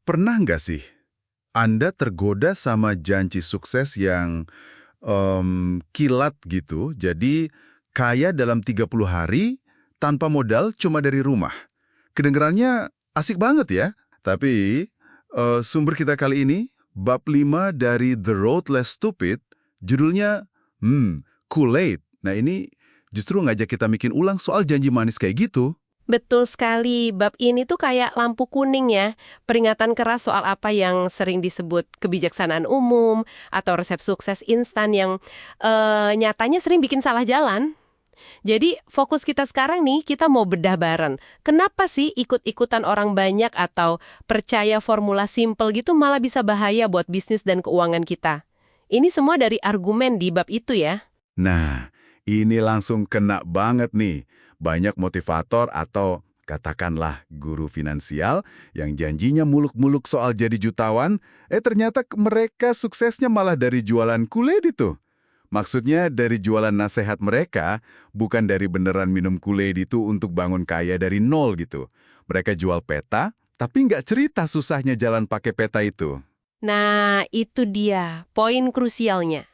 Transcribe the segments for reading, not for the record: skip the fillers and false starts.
Pernah nggak sih Anda tergoda sama janji sukses yang kilat gitu, jadi kaya dalam 30 hari tanpa modal cuma dari rumah? Kedengarannya asik banget ya. Tapi sumber kita kali ini, bab 5 dari The Road Less Stupid, judulnya Kool-Aid. Nah ini justru ngajak kita bikin ulang soal janji manis kayak gitu. Betul sekali, bab ini tuh kayak lampu kuning ya, peringatan keras soal apa yang sering disebut kebijaksanaan umum atau resep sukses instan yang nyatanya sering bikin salah jalan. Jadi fokus kita sekarang nih, kita mau bedah bareng. Kenapa sih ikut-ikutan orang banyak atau percaya formula simple gitu malah bisa bahaya buat bisnis dan keuangan kita? Ini semua dari argumen di bab itu ya. Nah, ini langsung kena banget nih. Banyak motivator atau katakanlah guru finansial yang janjinya muluk-muluk soal jadi jutawan, ternyata mereka suksesnya malah dari jualan Kool-Aid itu. Maksudnya dari jualan nasihat mereka, bukan dari beneran minum Kool-Aid itu untuk bangun kaya dari nol gitu. Mereka jual peta, tapi nggak cerita susahnya jalan pakai peta itu. Nah, itu dia poin krusialnya.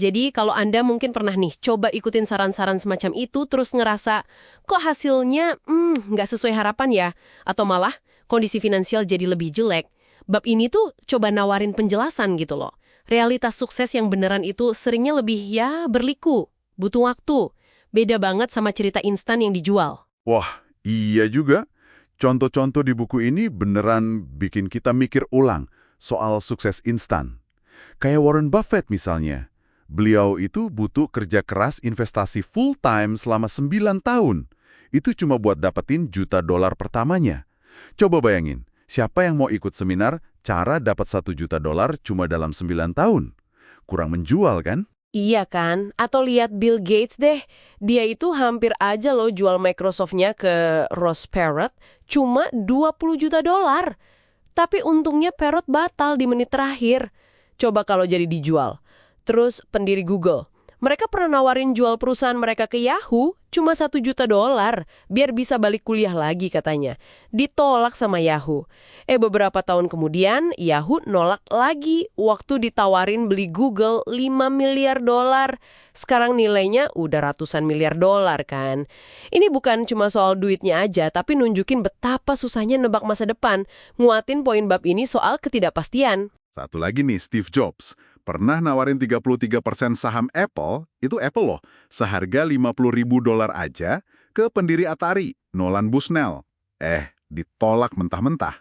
Jadi kalau Anda mungkin pernah nih coba ikutin saran-saran semacam itu terus ngerasa kok hasilnya nggak sesuai harapan ya, atau malah kondisi finansial jadi lebih jelek. Bab ini tuh coba nawarin penjelasan gitu loh. Realitas sukses yang beneran itu seringnya lebih ya berliku, butuh waktu. Beda banget sama cerita instan yang dijual. Wah, iya juga. Contoh-contoh di buku ini beneran bikin kita mikir ulang soal sukses instan. Kayak Warren Buffett misalnya. Beliau itu butuh kerja keras investasi full time selama 9 tahun. Itu cuma buat dapetin juta dolar pertamanya. Coba bayangin, siapa yang mau ikut seminar cara dapat 1 juta dolar cuma dalam 9 tahun? Kurang menjual kan? Iya kan? Atau lihat Bill Gates deh. Dia itu hampir aja loh jual Microsoft-nya ke Ross Perot cuma 20 juta dolar. Tapi untungnya Perot batal di menit terakhir. Coba kalau jadi dijual. Terus pendiri Google. Mereka pernah nawarin jual perusahaan mereka ke Yahoo cuma 1 juta dolar biar bisa balik kuliah lagi katanya. Ditolak sama Yahoo. Beberapa tahun kemudian Yahoo nolak lagi waktu ditawarin beli Google 5 miliar dolar. Sekarang nilainya udah ratusan miliar dolar kan. Ini bukan cuma soal duitnya aja tapi nunjukin betapa susahnya nebak masa depan. Nguatin poin bab ini soal ketidakpastian. Satu lagi nih, Steve Jobs. Pernah nawarin 33% saham Apple, itu Apple loh, seharga 50 ribu dolar aja ke pendiri Atari, Nolan Bushnell. Ditolak mentah-mentah.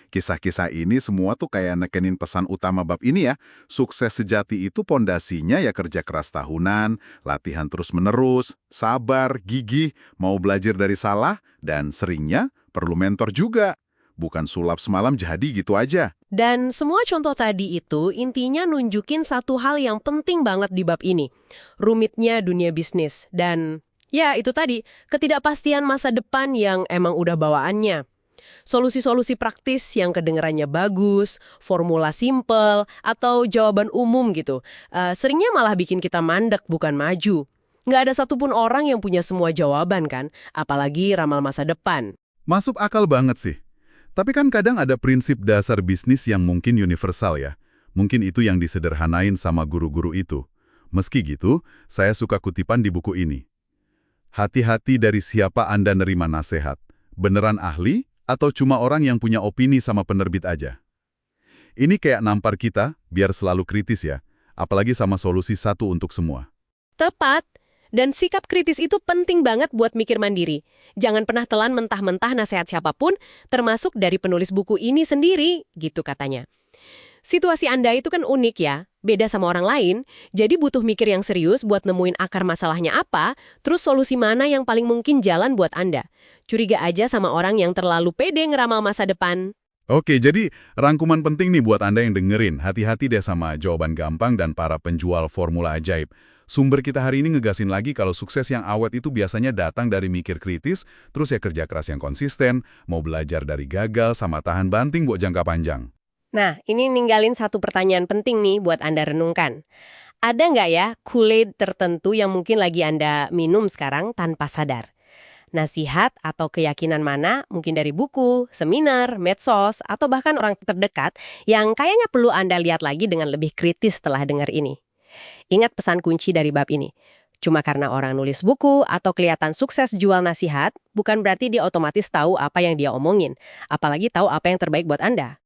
Kisah-kisah ini semua tuh kayak nekenin pesan utama bab ini ya. Sukses sejati itu pondasinya ya kerja keras tahunan, latihan terus-menerus, sabar, gigih, mau belajar dari salah, dan seringnya perlu mentor juga. Bukan sulap semalam jadi gitu aja. Dan semua contoh tadi itu intinya nunjukin satu hal yang penting banget di bab ini. Rumitnya dunia bisnis. Dan ya itu tadi, ketidakpastian masa depan yang emang udah bawaannya. Solusi-solusi praktis yang kedengarannya bagus, formula simple, atau jawaban umum gitu. Seringnya malah bikin kita mandek bukan maju. Nggak ada satupun orang yang punya semua jawaban kan, apalagi ramal masa depan. Masuk akal banget sih. Tapi kan kadang ada prinsip dasar bisnis yang mungkin universal ya. Mungkin itu yang disederhanain sama guru-guru itu. Meski gitu, saya suka kutipan di buku ini. Hati-hati dari siapa Anda nerima nasihat. Beneran ahli atau cuma orang yang punya opini sama penerbit aja? Ini kayak nampar kita biar selalu kritis ya. Apalagi sama solusi satu untuk semua. Tepat. Dan sikap kritis itu penting banget buat mikir mandiri. Jangan pernah telan mentah-mentah nasihat siapapun, termasuk dari penulis buku ini sendiri, gitu katanya. Situasi Anda itu kan unik ya, beda sama orang lain, jadi butuh mikir yang serius buat nemuin akar masalahnya apa, terus solusi mana yang paling mungkin jalan buat Anda. Curiga aja sama orang yang terlalu pede ngeramal masa depan. Oke, jadi rangkuman penting nih buat Anda yang dengerin. Hati-hati deh sama jawaban gampang dan para penjual formula ajaib. Sumber kita hari ini ngegasin lagi kalau sukses yang awet itu biasanya datang dari mikir kritis, terus ya kerja keras yang konsisten, mau belajar dari gagal sama tahan banting buat jangka panjang. Nah, ini ninggalin satu pertanyaan penting nih buat Anda renungkan. Ada nggak ya Kool-Aid tertentu yang mungkin lagi Anda minum sekarang tanpa sadar? Nasihat atau keyakinan mana, mungkin dari buku, seminar, medsos, atau bahkan orang terdekat yang kayaknya perlu Anda lihat lagi dengan lebih kritis setelah dengar ini. Ingat pesan kunci dari bab ini. Cuma karena orang nulis buku atau kelihatan sukses jual nasihat, bukan berarti dia otomatis tahu apa yang dia omongin, apalagi tahu apa yang terbaik buat Anda.